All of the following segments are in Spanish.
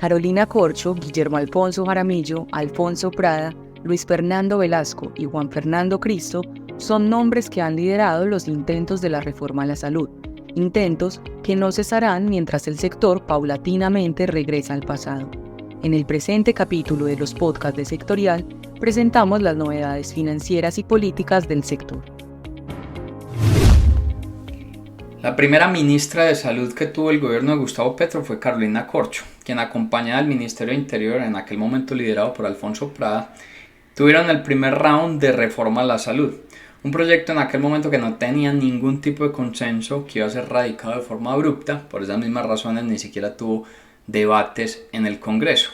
Carolina Corcho, Guillermo Alfonso Jaramillo, Alfonso Prada, Luis Fernando Velasco y Juan Fernando Cristo son nombres que han liderado los intentos de la reforma a la salud, intentos que no cesarán mientras el sector paulatinamente regresa al pasado. En el presente capítulo de los podcasts de Sectorial, presentamos las novedades financieras y políticas del sector. La primera ministra de Salud que tuvo el gobierno de Gustavo Petro fue Carolina Corcho, quien acompañada del Ministerio de Interior, en aquel momento liderado por Alfonso Prada, tuvieron el primer round de reforma a la salud. Un proyecto en aquel momento que no tenía ningún tipo de consenso, que iba a ser radicado de forma abrupta. Por esas mismas razones ni siquiera tuvo debates en el Congreso.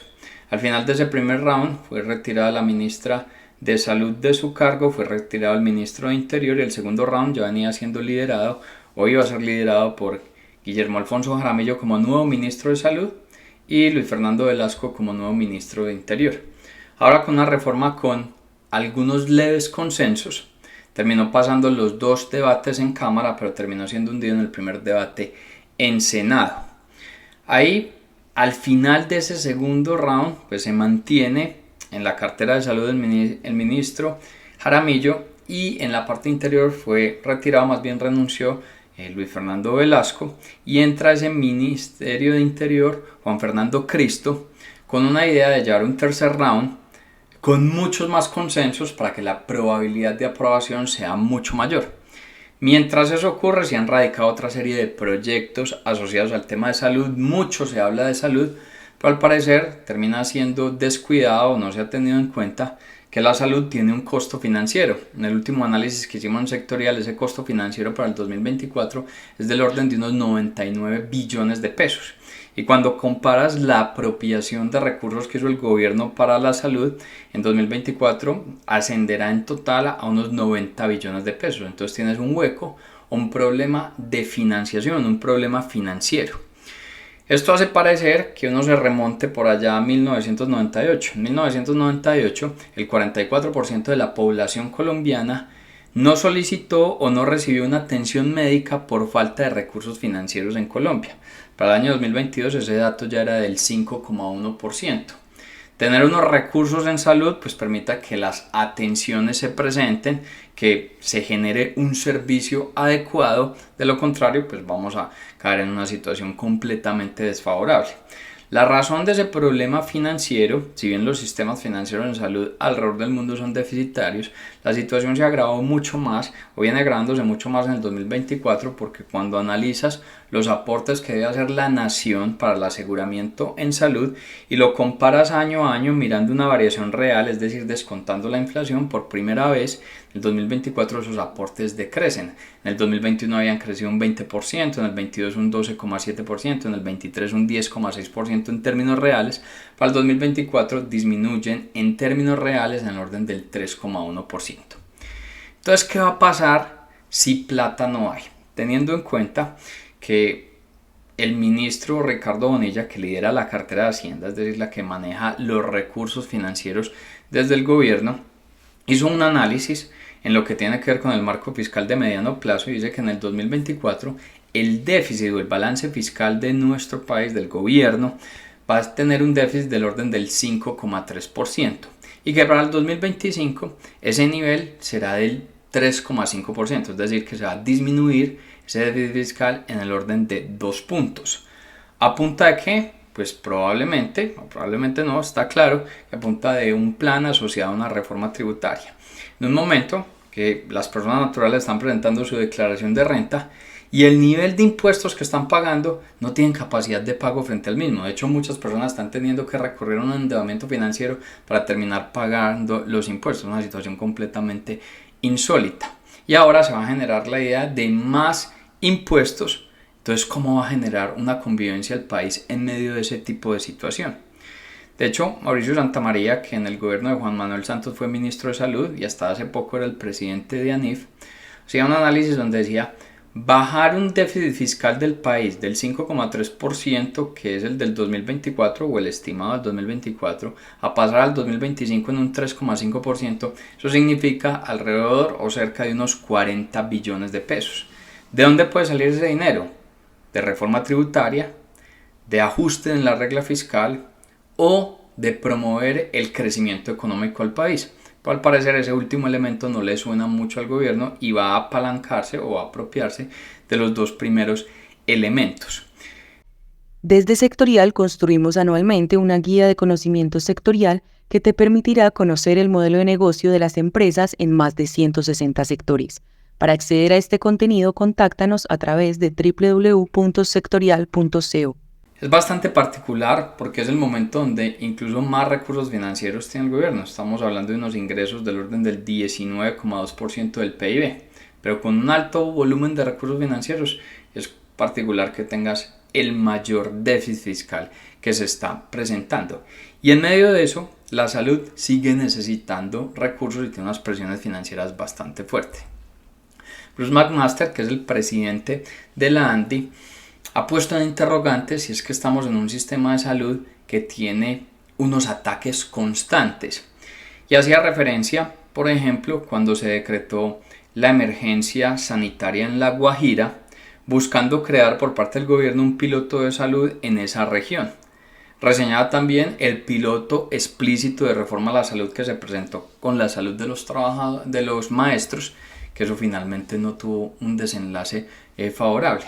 Al final de ese primer round fue retirada la ministra de Salud de su cargo, fue retirado el ministro de Interior, y el segundo round ya venía siendo liderado, o iba a ser liderado, por Guillermo Alfonso Jaramillo como nuevo ministro de Salud y Luis Fernando Velasco como nuevo ministro de Interior. Ahora, con una reforma con algunos leves consensos, terminó pasando los dos debates en Cámara, pero terminó siendo hundido en el primer debate en Senado. Ahí, al final de ese segundo round, pues se mantiene en la cartera de salud el ministro Jaramillo, y en la parte interior fue retirado, más bien renunció, Luis Fernando Velasco, y entra ese Ministerio de Interior Juan Fernando Cristo con una idea de llevar un tercer round con muchos más consensos para que la probabilidad de aprobación sea mucho mayor. Mientras eso ocurre, se han radicado otra serie de proyectos asociados al tema de salud. Mucho se habla de salud, pero al parecer termina siendo descuidado o no se ha tenido en cuenta que la salud tiene un costo financiero. En el último análisis que hicimos en Sectorial, ese costo financiero para el 2024 es del orden de unos 99 billones de pesos. Y cuando comparas la apropiación de recursos que hizo el gobierno para la salud, en 2024 ascenderá en total a unos 90 billones de pesos. Entonces tienes un hueco, un problema de financiación, un problema financiero. Esto hace parecer que uno se remonte por allá a 1998. En 1998, el 44% de la población colombiana no solicitó o no recibió una atención médica por falta de recursos financieros en Colombia. Para el año 2022 ese dato ya era del 5,1%. Tener unos recursos en salud pues permite que las atenciones se presenten, que se genere un servicio adecuado. De lo contrario, pues vamos a caer en una situación completamente desfavorable. La razón de ese problema financiero, si bien los sistemas financieros en salud alrededor del mundo son deficitarios, la situación se agravó mucho más, o viene agravándose mucho más en el 2024, porque cuando analizas los aportes que debe hacer la nación para el aseguramiento en salud y lo comparas año a año mirando una variación real, es decir, descontando la inflación, por primera vez en el 2024 esos aportes decrecen. En el 2021 habían crecido un 20%, en el 2022 un 12,7%, en el 2023 un 10,6% en términos reales. Para el 2024 disminuyen en términos reales en el orden del 3,1%. Entonces, ¿qué va a pasar si plata no hay? Teniendo en cuenta que el ministro Ricardo Bonilla, que lidera la cartera de Hacienda, es decir, la que maneja los recursos financieros desde el gobierno, hizo un análisis en lo que tiene que ver con el marco fiscal de mediano plazo y dice que en el 2024 el déficit o el balance fiscal de nuestro país, del gobierno, va a tener un déficit del orden del 5,3% y que para el 2025 ese nivel será del 3,5%, es decir, que se va a disminuir ese déficit fiscal en el orden de 2 puntos. ¿A punta de qué? Pues probablemente, o probablemente no, está claro, que a punta de un plan asociado a una reforma tributaria. En un momento que las personas naturales están presentando su declaración de renta y el nivel de impuestos que están pagando no tienen capacidad de pago frente al mismo. De hecho, muchas personas están teniendo que recurrir a un endeudamiento financiero para terminar pagando los impuestos, una situación completamente insólita. Y ahora se va a generar la idea de más impuestos. Entonces, ¿cómo va a generar una convivencia el país en medio de ese tipo de situación? De hecho, Mauricio Santamaría, que en el gobierno de Juan Manuel Santos fue ministro de Salud y hasta hace poco era el presidente de ANIF, hacía un análisis donde decía: bajar un déficit fiscal del país del 5,3%, que es el del 2024 o el estimado del 2024, a pasar al 2025 en un 3,5%, eso significa alrededor o cerca de unos 40 billones de pesos. ¿De dónde puede salir ese dinero? De reforma tributaria, de ajuste en la regla fiscal, o de promover el crecimiento económico al país. Pero al parecer ese último elemento no le suena mucho al gobierno y va a apalancarse o a apropiarse de los dos primeros elementos. Desde Sectorial construimos anualmente una guía de conocimiento sectorial que te permitirá conocer el modelo de negocio de las empresas en más de 160 sectores. Para acceder a este contenido, contáctanos a través de www.sectorial.co. Es bastante particular porque es el momento donde incluso más recursos financieros tiene el gobierno. Estamos hablando de unos ingresos del orden del 19,2% del PIB, pero con un alto volumen de recursos financieros es particular que tengas el mayor déficit fiscal que se está presentando. Y en medio de eso, la salud sigue necesitando recursos y tiene unas presiones financieras bastante fuertes. Bruce McMaster, que es el presidente de la ANDI, ha puesto en interrogante si es que estamos en un sistema de salud que tiene unos ataques constantes. Y hacía referencia, por ejemplo, cuando se decretó la emergencia sanitaria en La Guajira, buscando crear por parte del gobierno un piloto de salud en esa región. Reseñaba también el piloto explícito de reforma a la salud que se presentó con la salud de los maestros, que eso finalmente no tuvo un desenlace favorable.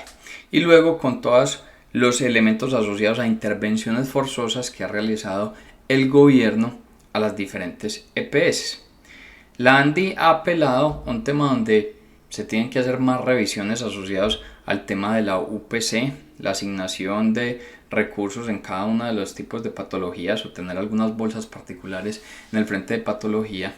Y luego con todos los elementos asociados a intervenciones forzosas que ha realizado el gobierno a las diferentes EPS. La ANDI ha apelado a un tema donde se tienen que hacer más revisiones asociadas al tema de la UPC, la asignación de recursos en cada uno de los tipos de patologías o tener algunas bolsas particulares en el frente de patología.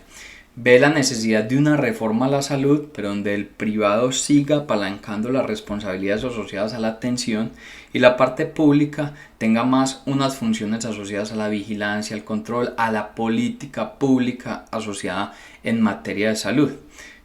Ve la necesidad de una reforma a la salud, pero donde el privado siga apalancando las responsabilidades asociadas a la atención y la parte pública tenga más unas funciones asociadas a la vigilancia, al control, a la política pública asociada en materia de salud.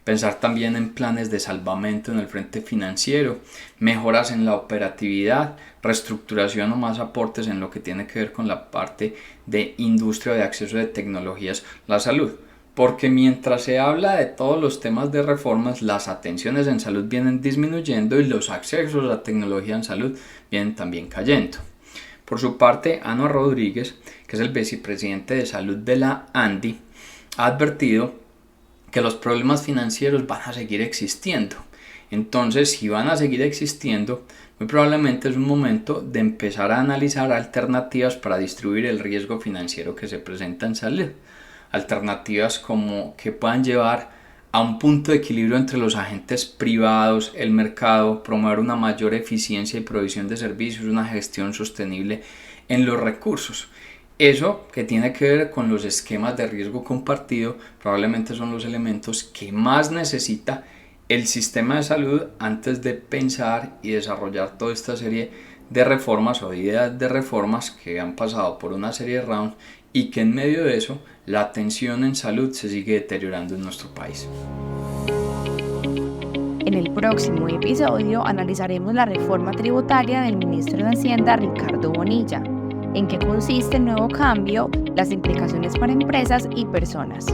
Pensar también en planes de salvamento en el frente financiero, mejoras en la operatividad, reestructuración o más aportes en lo que tiene que ver con la parte de industria de acceso de tecnologías a la salud. Porque mientras se habla de todos los temas de reformas, las atenciones en salud vienen disminuyendo y los accesos a tecnología en salud vienen también cayendo. Por su parte, Ana Rodríguez, que es el vicepresidente de salud de la ANDI, ha advertido que los problemas financieros van a seguir existiendo. Entonces, si van a seguir existiendo, muy probablemente es un momento de empezar a analizar alternativas para distribuir el riesgo financiero que se presenta en salud. Alternativas como que puedan llevar a un punto de equilibrio entre los agentes privados, el mercado, promover una mayor eficiencia y provisión de servicios, una gestión sostenible en los recursos. Eso que tiene que ver con los esquemas de riesgo compartido probablemente son los elementos que más necesita el sistema de salud antes de pensar y desarrollar toda esta serie de reformas o ideas de reformas que han pasado por una serie de rounds y que en medio de eso la atención en salud se sigue deteriorando en nuestro país. En el próximo episodio analizaremos la reforma tributaria del ministro de Hacienda Ricardo Bonilla, en qué consiste el nuevo cambio, las implicaciones para empresas y personas.